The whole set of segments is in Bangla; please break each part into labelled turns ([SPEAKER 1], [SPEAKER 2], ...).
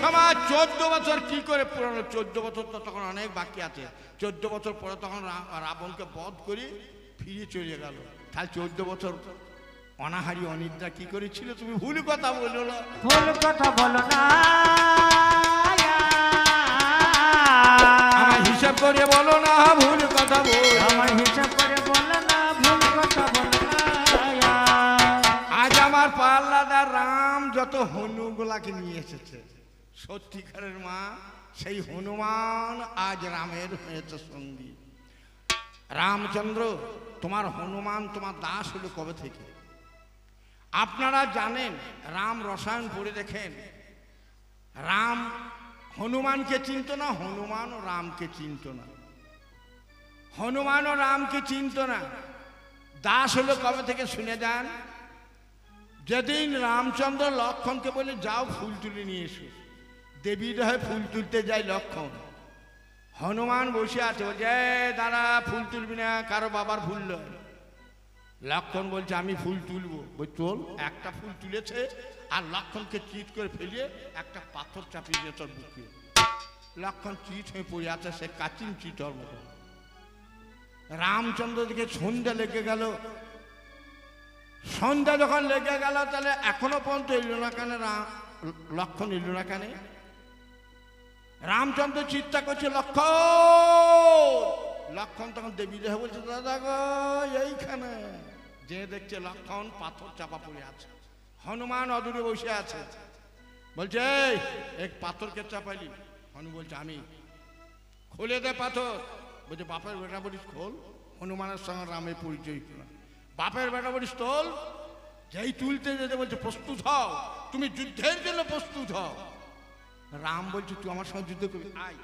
[SPEAKER 1] সময় 14 বছর কি করে পুরানো? 14 বছর তো তখন অনেক বাকি আছে। 14 বছর পরে তখন রাবণকে বধ করে ফিরে চলে গেল। তাহলে 14 বছর অনাহারি অনিদ্রা কি করেছিল? তুমি ভুল কথা বলো না,
[SPEAKER 2] ভুল কথা বলো না,
[SPEAKER 1] আমার হিসাব করে বলো না, ভুল কথা বলো,
[SPEAKER 2] আমার হিসাব করে বলো না, ভুল কথা বলো না।
[SPEAKER 1] আজ আমার পাল্লাদার রাম যত হনুগুলাকে নিয়ে এসেছে, সত্যিকারের মা সেই হনুমান আজ রামের হয়েছে সঙ্গী। রামচন্দ্র, তোমার হনুমান তোমার দাস হলো কবে থেকে? আপনারা জানেন, রাম রসায়ন পড়ে দেখেন, রাম হনুমানকে চিনত না, হনুমানও রামকে চিনত না, হনুমানও রামকে চিনত না। দাস হলো কবে থেকে শুনে যান। যেদিন রামচন্দ্র লক্ষ্মণকে বলে যাও ফুল তুলে নিয়ে এসো, দেবীর হয়ে ফুল তুলতে যায় লক্ষ্মণ, হনুমান বসে আছে, বলছে দাঁড়া, ফুল তুলবি না, কারো বাবার ফুল নয়। লক্ষ্মণ বলছে আমি ফুল তুলবো। বই তোল। একটা ফুল তুলেছে আর লক্ষ্মণকে চিৎ করে ফেলিয়ে একটা পাথর চাপিয়ে দিয়ে তোর বুকে। লক্ষ্মণ চিৎ হয়ে পড়ে আছে, সে কাচিন চিতর মতো। রামচন্দ্র দিকে সন্ধ্যা লেগে গেল। সন্ধ্যা যখন লেগে গেল, তাহলে এখনো পর্যন্ত এলো না কেন? লক্ষ্মণ এলো না কেন? রামচন্দ্র চিন্তা করছে লক্ষ্মণ। লক্ষ্মণ তখন দেবী দেহ বলছে দাদা গো এইখানে। যে দেখছে লক্ষ্মণ পাথর চাপা পড়ে আছে, হনুমান অদূরে বসে আছে, বলছে এক পাথরকে চাপাইলি? হনু বলছে আমি। খুলে দে পাথর। বলছে বাপের বেটা বলিস খোল। হনুমানের সঙ্গে রামের পরিচয় হলো। বাপের বেটা বলিস তোল। যেই তুলতে যেতে বলছে প্রস্তুত হও, তুমি যুদ্ধের জন্য প্রস্তুত হও। রাম বলছে তুই আমার সঙ্গে যুদ্ধ করবি, আয়।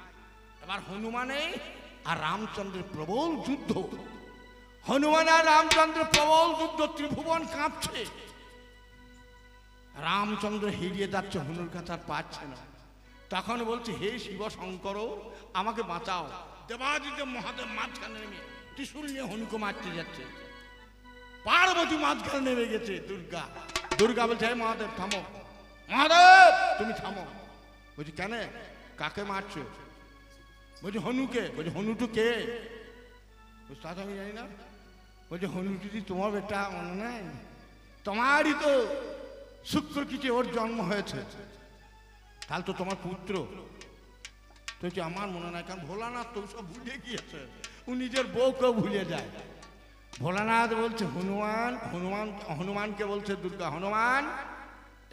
[SPEAKER 1] এবার হনুমানে আর রামচন্দ্রের প্রবল যুদ্ধ। হনুমান আর রামচন্দ্রের প্রবল যুদ্ধ, ত্রিভুবন কাঁপছে। রামচন্দ্র হেরিয়ে যাচ্ছে, হনুর কাছে আর পাচ্ছে না। তখন বলছে হে শিব শঙ্কর, আমাকে বাঁচাও। দেবাদিদেব মহাদেব মাঝখানে নেমে ত্রিশূল নিয়ে হনুকে মারতে যাচ্ছে। পার্বতী মাঝখানে নেমে গেছে। দুর্গা দুর্গা বলছে হে মহাদেব থামো, মহাদেব তুমি থামো। বলছি কেন, কাকে মারছো? বলছি হনুকে। বলছি হনুটু কে? তা আমি জানি না। বলছে হনুটু তোমার বেটা মনে নাই? তোমারই তো শুক্র কিচে ওর জন্ম হয়েছে, তাহলে তো তোমার পুত্র। তো আমার মনে নাই, কারণ ভোলানাথ তো সব ভুলে গিয়েছে, ও নিজের বউকেও ভুলে যায়। ভোলানাথ বলছে হনুমান, হনুমান হনুমানকে বলছে দুর্গা, হনুমান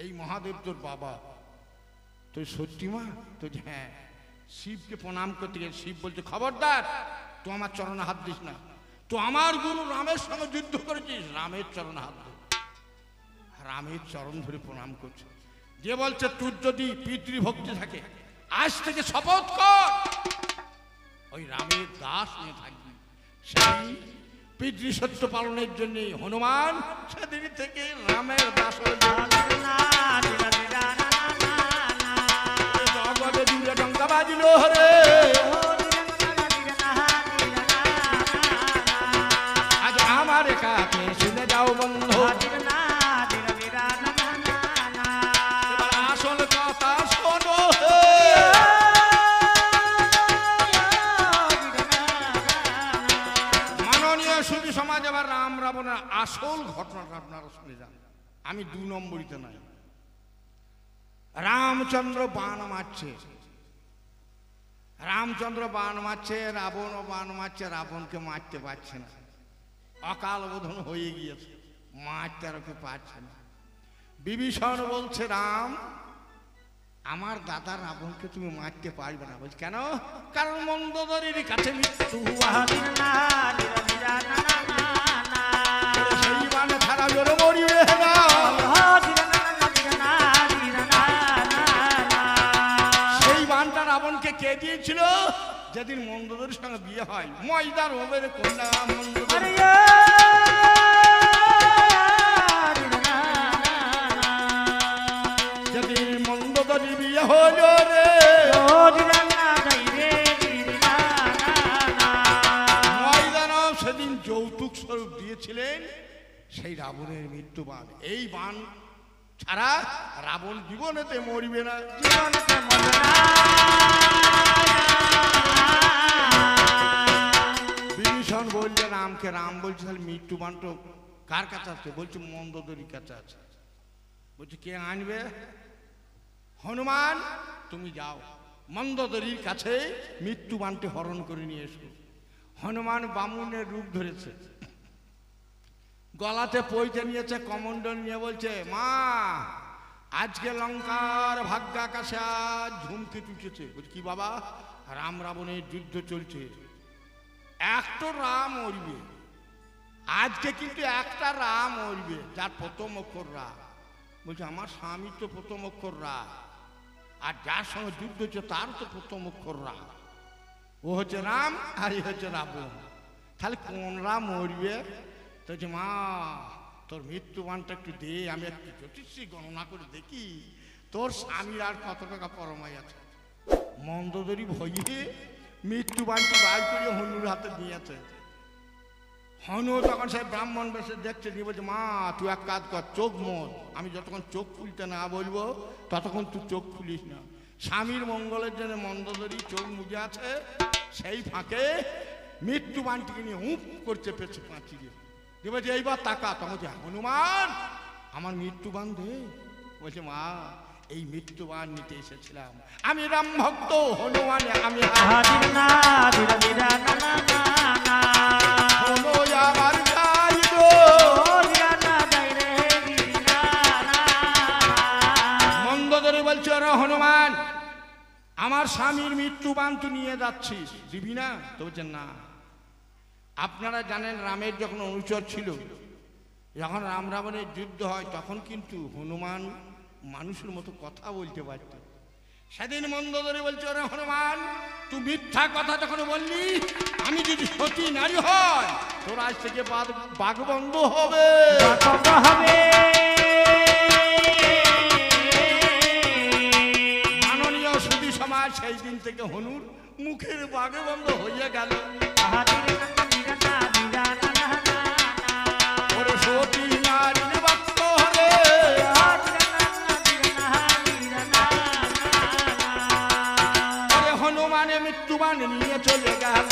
[SPEAKER 1] এই মহাদেব তোর বাবা। তো সত্যি মা? তো হ্যাঁ। শিবকে প্রণাম করতে গেলে শিব বলছে খবরদার, তো আমার চরণে হাত দিস না। তো আমার গুরু রামের সঙ্গে যুদ্ধ করেছিস, রামের চরণে হাত দে। রামের চরণ ধরে প্রণাম করছে। যে বলছে তোর যদি পিতৃভক্তি থাকে, আজ থেকে শপথ কর ওই রামের দাস নিয়ে থাকবি। সেই পিতৃসত্য পালনের জন্য হনুমান সেদিন থেকে রামের দাস হয়ে জগতে জুড়ে ডঙ্কা বাজিল হরে। আজ আমার কাছে শুনে যাও বন্ধু, আসল কথা শোনো। মাননীয় সুধী সমাজ, আবার রাম রাবণের আসল ঘটনাটা আপনারা শুনে যান। আমি 2 নম্বরিতে নাই। রামচন্দ্র বাণ মারছে, রামচন্দ্র বাণ মারছে, রাবণও বাণ মারছে, রাবণকে মারতে পারছে না। অকাল বোধন হয়ে গিয়েছে, মারতে আর ওকে পারছে না। বিভীষণ বলছে রাম, আমার দাদা রাবণকে তুমি মারতে পারবে না। বলছে কেন? কারণ মন্দোদরীর কাছে মৃত্যু, সেই বাণে ছাড়া জোরে মরিবে না। সেই বাণটা রাবণকে কে দিয়েছিল? যেদিন মন্দোদরীর সঙ্গে বিয়ে হয়, ময়দার ওবের কন্যা মন্দোদরী। যেদিন মন্দোদরী বিয়ে হলো রে, ময়দানব সেদিন যৌতুক স্বরূপ দিয়েছিলেন সেই রাবণের মৃত্যু বাণ। এই বাণ ছাড়া রাবণ জীবনেতে মরিবে না।
[SPEAKER 2] জীবনেতে মরবে না।
[SPEAKER 1] বিভীষণ বলছে রামকে, রাম বলছে তাহলে মৃত্যুবান তো কার কাছে আছে? বলছে মন্দোদরির কাছে আছে। বলছে কে আনবে? হনুমান, তুমি যাও মন্দোদরির কাছে মৃত্যুবানকে হরণ করে নিয়ে এসো। হনুমান বামুনের রূপ ধরেছে, গলাতে পইতে নিয়েছে, কমণ্ডল নিয়ে বলছে মা আজকে লঙ্কার ভাগ্যাকাশে আজ ঝুমকে টুটেছে। বলছে কি বাবা? রাম রাবণের যুদ্ধ চলছে, একটা রাম মরবে আজকে, কিন্তু একটা রাম মরবে যার প্রথম অক্ষর রা। বলছে আমার স্বামী তো প্রথম অক্ষর রা, আর যার সঙ্গে যুদ্ধ হচ্ছে তার তো প্রথম অক্ষর রা। ও হচ্ছে রাম আর এ হচ্ছে রাবণ, তাহলে কোন রাম মরবে? তো যে মা তোর মৃত্যুবানটা একটু দে, আমি একটু জ্যোতিষী গণনা করে দেখি তোর স্বামীর আর কত টাকা পরমাই আছে। মন্দোদরি ভয়ে মৃত্যুবানটি বার করে হনুর হাতে দিয়েছে। হনু তখন সেই ব্রাহ্মণ বেশে দেখছে, দিয়ে বলছে মা তুই এক কাজ কর, চোখ মোদ, আমি যতক্ষণ চোখ খুলতে না বলবো ততক্ষণ তুই চোখ খুলিস না। স্বামীর মঙ্গলের জন্য মন্দোদরি চোখ মুজে আছে, সেই ফাঁকে মৃত্যুবানটিকে নিয়ে উপ করছে পেছে পাঁচি দিয়ে। দিয়ে বলছে এইবার তাকা। তখন বলছে হনুমান আমার মৃত্যুবান দে। বলছে মা এই মৃত্যুবান নিতে এসেছিলাম, আমি রাম ভক্ত হনুমান, আমি
[SPEAKER 2] হাজির না ধীরে ধীরে না না না
[SPEAKER 1] হনু আমার যাই গো। মন্দোদরি বলছে ওরে হনুমান আমার স্বামীর মৃত্যুবান তুই নিয়ে যাচ্ছিস, দিবি না? তো বলছেন না। আপনারা জানেন রামের যখন অনুচর ছিল, যখন রাম রাবণের যুদ্ধ হয় তখন কিন্তু হনুমান মানুষের মতো কথা বলতে পারত। সেদিন মন্দোদরি বলছে ওরে হনুমান তুই মিথ্যা কথা যখন বললি, আমি যদি সতী নারী হয় তোর আজ থেকে বাঘ বন্ধ হবে। মাননীয় সুধী সমাজ সেই দিন থেকে হনুর মুখের বাঘ বন্ধ হয়ে গেল। ওরে সতী নারীর বাক্য হবে, ওরে হনুমানে মৃত্যুবান নিয়ে চলে গেল।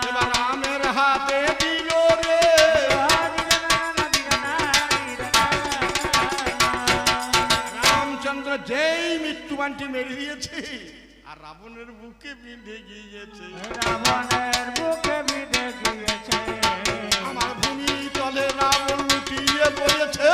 [SPEAKER 1] এবার রামের হাতে দিল রে, রামচন্দ্র যেই মৃত্যুবানটি মেরে দিয়েছে আর রাবণের বুকে বিঁধে গিয়েছে।
[SPEAKER 2] রাবণের বুকে বিঁধে গিয়েছে,
[SPEAKER 1] আমার ভূমি তলে রাবণ লুটিয়ে পড়েছে।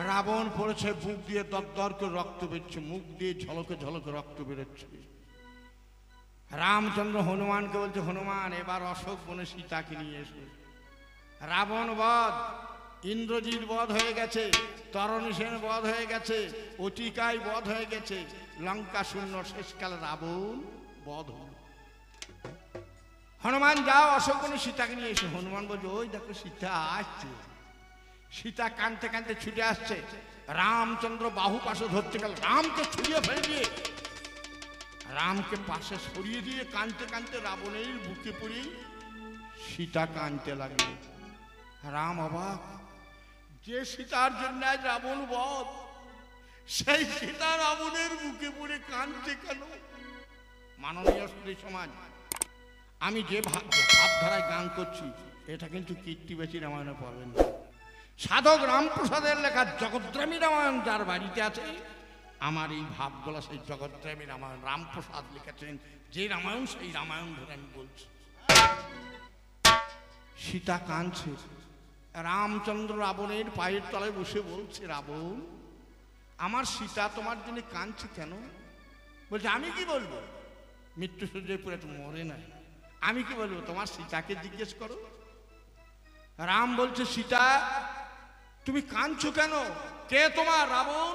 [SPEAKER 1] রাবণ পড়েছে, বুক দিয়ে দরদর করে রক্ত বেরোচ্ছে, মুখ দিয়ে ঝলকে ঝলকে রক্ত বেরোচ্ছে। রামচন্দ্র হনুমানকে বলছে হনুমান এবার অশোক বনে সীতাকে নিয়ে এসো। রাবণ বধ, ইন্দ্রজিৎ বধ হয়ে গেছে, তরণী সেন বধ হয়ে গেছে, অতিকায় বধ হয়ে গেছে, লঙ্কা শূন্য শেষকালে রাবণ বধ হল। হনুমান যাও অশোক বনে সীতাকে নিয়ে এসো। হনুমান বলছে ওই দেখো সীতা আসছে। সীতা কাঁদতে কাঁদতে ছুটে আসছে, রামচন্দ্র বাহু পাশে ধরতে গেল, রামকে ছুড়িয়ে ফেলে দিয়ে রামকে পাশে সরিয়ে দিয়ে কাঁদতে কাঁদতে রাবণের বুকে পড়ে সীতা কাঁদতে লাগলো। রাম অবাক, যে সীতার জন্য আজ রাবণ বধ, সেই সীতা রাবণের বুকে পড়ে কাঁদছে কেন? মাননীয় সুধী সমাজ, আমি যে ভাবধারায় গান করছি এটা কিন্তু কীর্তিবাচী রামায়ণে পাবেন না। সাধক রামপ্রসাদের লেখা জগদ্রামী রামায়ণ যার বাড়িতে আছে, আমার এই ভাবগুলো সেই জগদ্রামী রামায়ণ রামপ্রসাদ লিখেছেন। যে রামায়ণ সেই রামায়ণ ধরে আমি বলছি। সীতা কাঁদছে, রামচন্দ্র রাবণের পায়ের তলায় বসে বলছে রাবণ আমার সীতা তোমার জন্য কাঁদছে কেন? বলছে আমি কি বলবো, মৃত্যু সূর্যের পুরে তো মরে নাই, আমি কি বলবো, তোমার সীতাকে জিজ্ঞেস করো। রাম বলছে সীতা তুমি কাঁদছো কেন, কে তোমার? রাবণ।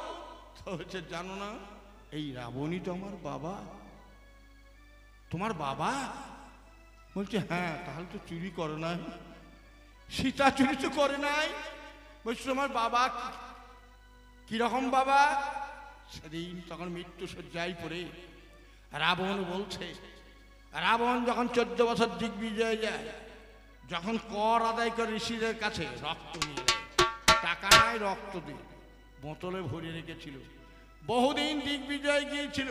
[SPEAKER 1] তো হচ্ছে জানো না এই রাবণই তো আমার বাবা। তোমার বাবা? বলছে হ্যাঁ। তাহলে তো চুরি করো নাই? সীতা চুরি তো করে নাই। বলছে তোমার বাবা কিরকম বাবা? সেদিন তখন মৃত্যু শয্যায় পড়ে রাবণ বলছে, রাবণ যখন 14 বছর দিগ্বিজয় যায়, যখন কর আদায় করে ঋষিদের কাছে রক্ত নিয়ে যায়, টাকা নাই রক্ত দিয়ে বোতলে ভরে রেখেছিল। বহুদিন দিগ্বিজয় গিয়েছিল,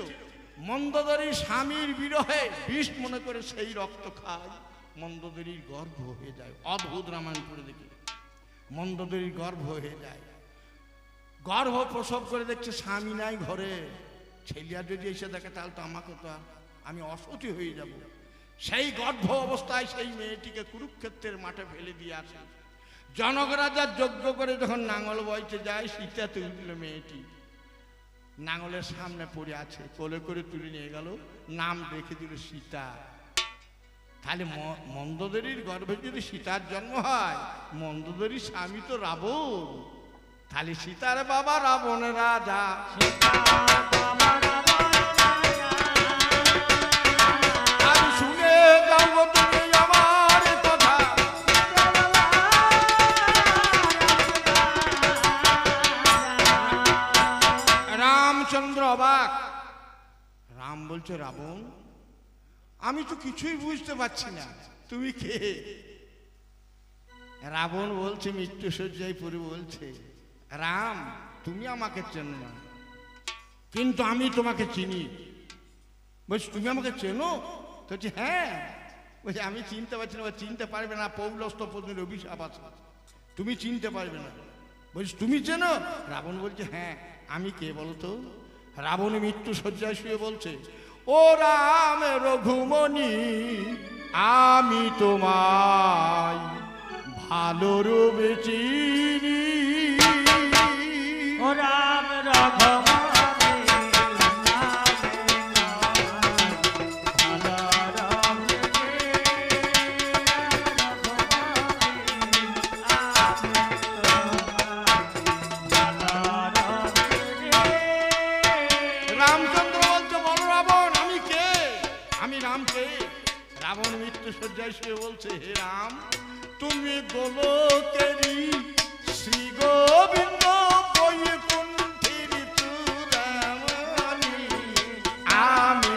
[SPEAKER 1] মন্দোদরী স্বামীর বিরহে বিষ মনে করে সেই রক্ত খায়, মন্দোদরীর গর্ভ হয়ে যায়। অদ্ভুত রামায়ণ করে দেখি, মন্দোদরীর গর্ভ হয়ে যায়, গর্ভ প্রসব করে দেখছে স্বামী নাই ঘরে। ছেলিয়া যদি এসে দেখে তাহলে তো আমাকে তো আমি অসতী হয়ে যাব। সেই গর্ভ অবস্থায় সেই মেয়েটিকে কুরুক্ষেত্রের মাঠে ফেলে দিয়ে আসে। জনক রাজা যজ্ঞ করে যখন নাঙল বইতে যায়, সীতাতে উঠল মেয়েটি, নাঙলের সামনে পড়ে আছে, কোলে করে তুলে নিয়ে গেল, নাম রেখে দিল সীতা। তাহলে মন্দোদরীর গর্ভে যদি সীতার জন্ম হয়, মন্দোদরীর স্বামী তো রাবণ, তাহলে সীতার বাবা রাবণের রাজা। আমি শুনে যাও তুমি আমার কথা, রামচন্দ্র অবাক। রাম বলছে, রাবণ আমি তো কিছুই বুঝতে পারছি না, তুমি কে? রাবণ বলছে, মৃত্যু শয্যায় পড়ে বলছে, রাম তুমি আমাকে চেনো না, কিন্তু আমি তোমাকে চিনি। বলছি তুমি আমাকে চেনো? তো বলছি হ্যাঁ। বলছি আমি চিনতে পারছি না। চিনতে পারবে না, পৌলস্ত পত্নীর অভিশাপ আছে, তুমি চিনতে পারবে না। বলছি তুমি চেনো? রাবণ বলছে হ্যাঁ। আমি কে বলতো? রাবণ মৃত্যু শয্যায় শুয়ে বলছে, ও রাম রঘুমণি, আমি তোমায় ভালো রূপে চিনি।
[SPEAKER 2] ও রাম রঘুমণি,
[SPEAKER 1] রামচন্দ্র বলছে, বলো রাবণ আমি কে? আমি রাম কে? রাবণ মৃত্যু শয্যায় শুয়ে বলছে, হে রাম তুমি গোলকেরি শ্রী গোবিন্দ বৈকুণ্ঠের চূড়ামণি, আমি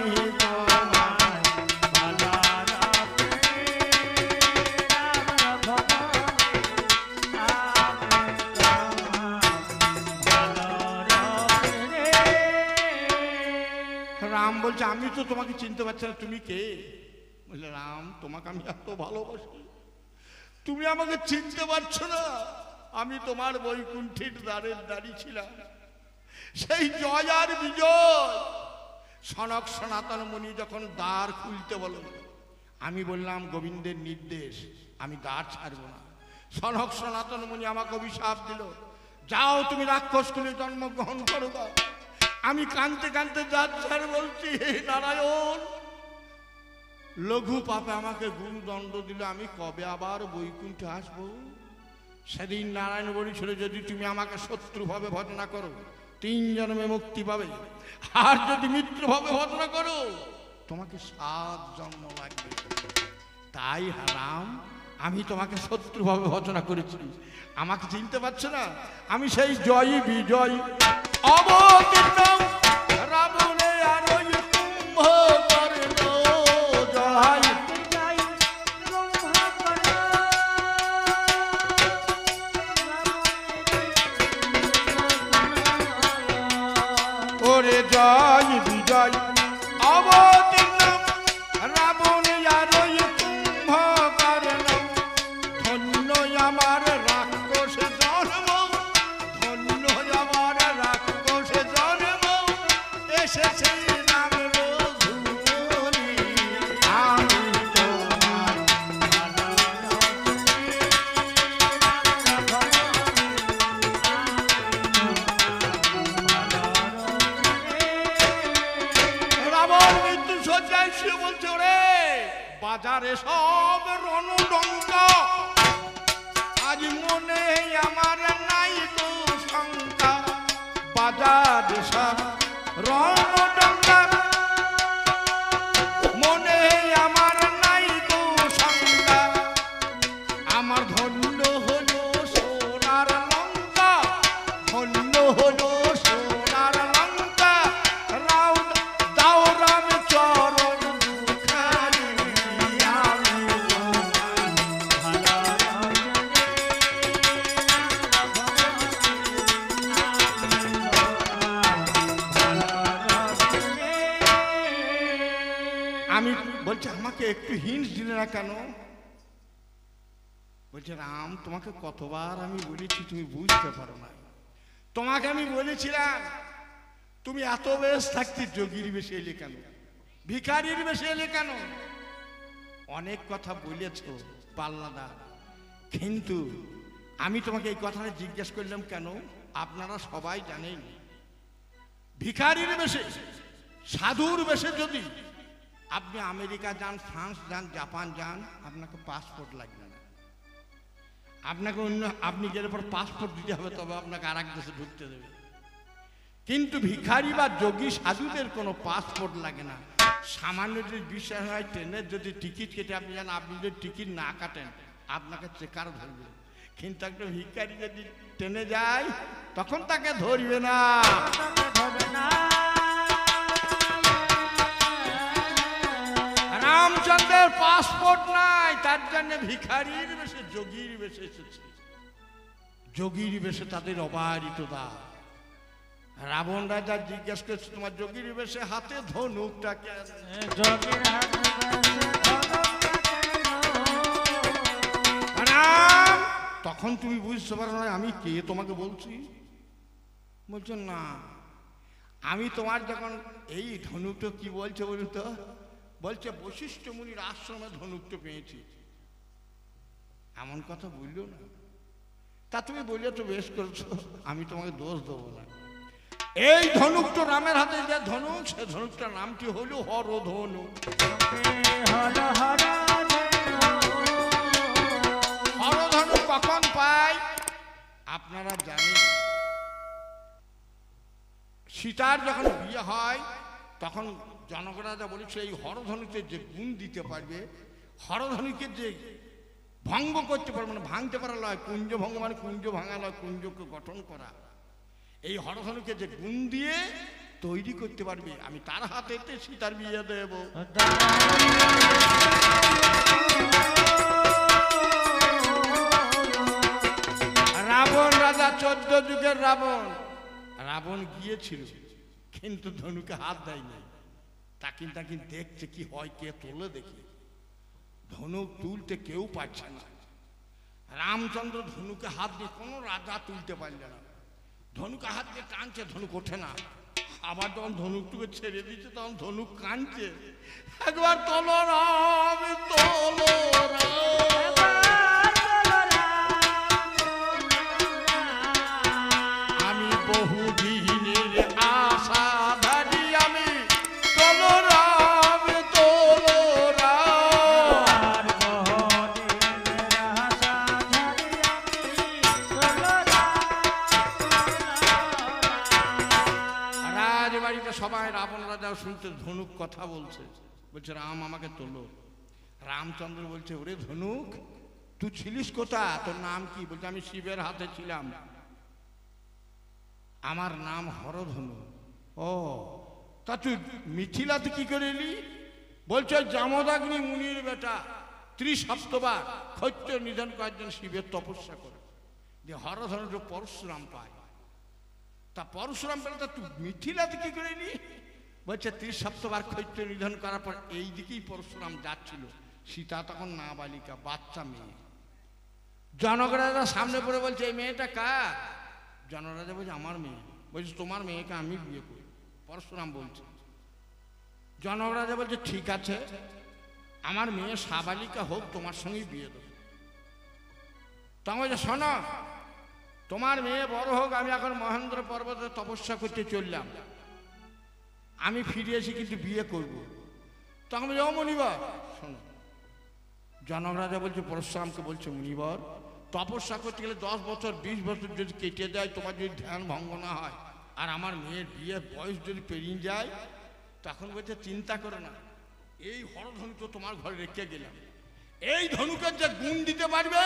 [SPEAKER 1] রাম বলছে আমি তো তোমাকে চিনতে পারছি না, তুমি কে? বললে রাম তোমাকে আমি এত ভালোবাসি, তুমি আমাকে চিনতে পারছো না? আমি তোমার বৈকুণ্ঠের দ্বারের দাঁড়িয়ে ছিলাম, সেই জয় আর বিজয়। সনক সনাতন মুনি যখন দ্বার খুলতে বলল, আমি বললাম গোবিন্দের নির্দেশ, আমি দ্বার ছাড়ব না। সনক সনাতন মুনি আমাকে অভিশাপ দিল, যাও তুমি রাক্ষস কুলে জন্মগ্রহণ করো। আমি কাঁদতে কাঁদতে যাচ্ছি আর বলছি, হে নারায়ণ, লঘু পাপে আমাকে গুরুদণ্ড দিল, আমি কবে আবার বৈকুণ্ঠে আসবো? সেদিন নারায়ণ বলেছিল, যদি তুমি আমাকে শত্রুভাবে ভজনা করো 3 জন্মে মুক্তি পাবে, আর যদি মিত্রভাবে ভজনা করো তোমাকে 7 জন্ম লাগবে। তাই রাম আমি তোমাকে শত্রুভাবে ভজনা করেছি, আমাকে চিনতে পারছো না? আমি সেই জয়ী বিজয় অবতীর্ণ রাবণে আর ওই কুম্ভকর্ণ জয়। ওরে জয় বিজয় অবতীর্ণ রাবণে আর ওই কুম্ভকর্ণ, ধন্য আমার রাক্ষস জন্ম, ধন্য আমার রাক্ষস জন্ম, এসেছে নাম রঘুমণি, আমি তোমার রাবণ মৃত্যু শয্যায় শুয়ে বলছে, ওরে বাজারে সব রণডঙ্কা, আজ মনে আমার নাই তো শঙ্কা, বাজারে সব রণডঙ্কা, মনে আমার নাই তো শঙ্কা, আমার ধন্য হলো সোনার লঙ্কা, ধন্য হলো সোনার লঙ্কা, রাও দাও রাম বলছে আমাকে একটু হিন্টস দিলে না কেন? বলছে রাম, তোমাকে কতবার আমি বলেছি, তুমি বুঝতে পারো না। তোমাকে আমি বলেছিলাম তুমি এত বেশ থাকতে যোগীর বেশে এলে কেন, ভিখারির বেশে এলে কেন? অনেক কথা বলেছ পাল্লাদা, কিন্তু আমি তোমাকে এই কথাটা জিজ্ঞেস করলাম কেন? আপনারা সবাই জানেন ভিখারির বেশে, সাধুর বেশে যদি আপনি আমেরিকা যান, ফ্রান্স যান, জাপান যান, আপনাকে পাসপোর্ট লাগবে না। আপনাকে আপনি গেলে পর পাসপোর্ট দিতে হবে, তবে আপনাকে আর এক দেশে ঢুকতে দেবে। কিন্তু ভিখারি বা যোগী সাধুদের কোনো পাসপোর্ট লাগে না। সামান্য যদি বিশ্বাস হয়, ট্রেনের যদি টিকিট কেটে আপনি যান, আপনি যদি টিকিট না কাটেন আপনাকে চেকার ধরবে। কিন্তু একটা ভিখারি যদি ট্রেনে যায় তখন তাকে ধরবে না। রামচন্দ্রের পাসপোর্ট নাই, তার জন্য ভিখারির বেশে যোগীর বেশে এসেছে। যোগীর বেশে তাদের অবারিত দাস। রাবণ রাজা জিজ্ঞেস করছে তোমার যোগীর বেশে হাতে ধনুকটাকে, তখন তুমি বুঝতে পারো না আমি কে তোমাকে বলছি? বলছো না, আমি তোমার যখন এই ধনুকটা কি বলছে বলুন তো? বলছে বশিষ্ঠ মুনির আশ্রমে ধনুকটা পেয়েছি। এমন কথা বললো না। তা তুমি বললে তো বেশ করছো, আমি তোমাকে দোষ দেবো না। এই ধনুকটা রামের হাতে যে ধনুক, সে ধনুকটার নামটি হলো হরধনু। হরধনু কখন পাই আপনারা জানেন? সীতার যখন বিয়ে হয় তখন জনগণরা বলেছে এই হরধনুকে যে গুণ দিতে পারবে, হরধনুকে যে ভঙ্গ করতে পারবে, মানে ভাঙতে পারা লয়, কুঞ্জ ভঙ্গ মানে কুঞ্জ ভাঙা লয়, কুঞ্জকে গঠন করা। এই হরধনুকে যে গুণ দিয়ে তৈরি করতে পারবে, আমি তার হাতেতে সীতার বিয়ে দেব। রাবণ রাজা, 14 যুগের রাবণ। রাবণ গিয়েছিল কিন্তু ধনুকে হাত দেয়নি। তাকিন তাকিন দেখছে কি হয়, কে তোলে দেখি। ধনুক তুলতে কেউ পারছে না। রামচন্দ্র ধনুকে হাত দিয়ে, কোনো রাজা তুলতে পারলে না। ধনুকে হাত দিয়ে টানছে, ধনুক ওঠে না। আবার যখন ধনুকটুকে ছেড়ে দিচ্ছে তখন ধনুক কাঁদছে, একবার তোলো রাম, তোলো রাম। আমি বহুদিনের আশা ধারি, আমি তোলো রাম, তোলো রাম। রাজবাড়িতে সবাই রাবণ রাজাও শুনতে ধনুক কথা বলছে, বলছে রাম আমাকে তোলো। রামচন্দ্র বলছে ওরে ধনুক, তুই ছিলিস কোথা, তোর নাম কি? বলছে আমি শিবের হাতে ছিলাম, আমার নাম হরধনু। ও তা তুই মিথিলাতে কি করে এলি? বলছে জামদাগ্নি মুনির বেটা 30 সপ্তবার ক্ষত্র নিধন করার জন্য শিবের তপস্যা করে যে হরধনুটা পরশুরাম পায়। তা পরশুরাম পেলে তা তুই মিথিলাতে কি করে এলি? বলছে 30 সপ্তবার ক্ষত্র নিধন করার পর এই দিকেই পরশুরাম যাচ্ছিল। সীতা তখন নাবালিকা, বাচ্চা মেয়ে। জনগণরা সামনে পড়ে বলছে এই মেয়েটা কার? জনরাজা বলছে আমার মেয়ে। বলছে তোমার মেয়েকে আমি বিয়ে করি, পরশুরাম বলছে। জনরাজা বলছে ঠিক আছে, আমার মেয়ে সাবালিকা হোক, তোমার সঙ্গেই বিয়ে দেবো। তখন বলছে শোনো, তোমার মেয়ে বড় হোক, আমি এখন মহেন্দ্র পর্বতে তপস্যা করতে চললাম, আমি ফিরে এসে কিন্তু বিয়ে করব। তখন বলছে ও মুনিবর শোনো। জনরাজা বলছে পরশুরামকে, বলছে মুনিবর তপস্যা করতে গেলে 10 বছর 20 বছর যদি কেটে যায়, তোমার যদি ধ্যান ভঙ্গ না হয়, আর আমার মেয়ের বিয়ের বয়স যদি পেরিয়ে যায়, তখন বলছে চিন্তা করো না, এই হরধনু তো তোমার ঘরে রেখে গেলাম, এই ধনুকের যে গুণ দিতে পারবে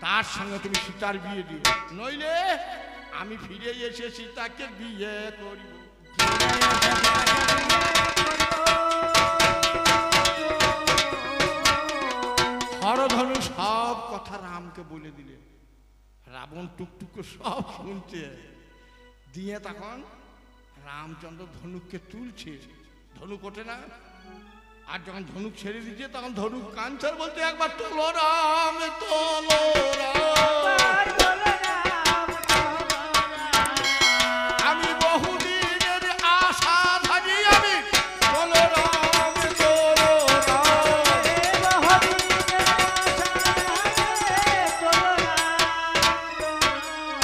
[SPEAKER 1] তার সঙ্গে তুমি সীতার বিয়ে দিও, নইলে আমি ফিরে এসে সীতাকে বিয়ে করিব। হরধনু সব কথা রামকে বলে দিলে। রাবণ টুকটুক সব শুনছে। দিয়ে তখন রামচন্দ্র ধনুককে তুলছে, ধনুক ওঠে না। আর যখন ধনুক ছেড়ে দিচ্ছে তখন ধনুক কাঞ্চার বলতে একবার তোলো রাম তোলো